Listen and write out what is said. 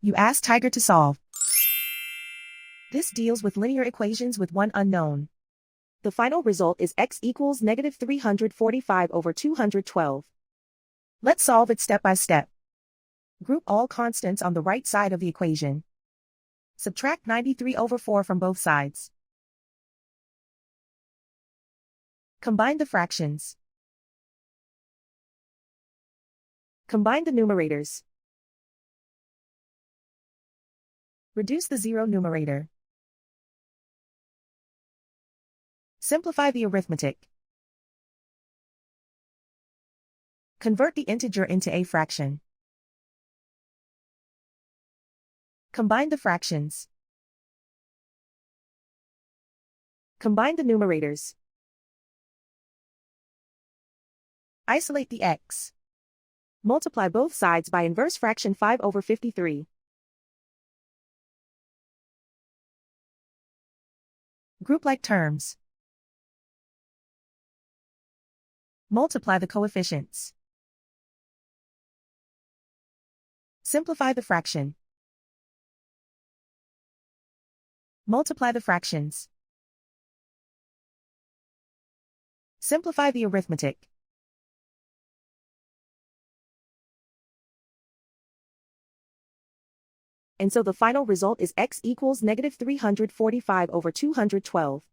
You ask Tiger to solve. This deals with linear equations with one unknown. The final result is x equals negative 345 over 212. Let's solve it step by step. Group all constants on the right side of the equation. Subtract 93 over 4 from both sides. Combine the fractions. Combine the numerators. Reduce the zero numerator. Simplify the arithmetic. Convert the integer into a fraction. Combine the fractions. Combine the numerators. Isolate the x. Multiply both sides by inverse fraction 5 over 53. Group like terms. Multiply the coefficients. Simplify the fraction. Multiply the fractions. Simplify the arithmetic. And so the final result is x equals negative 345 over 212.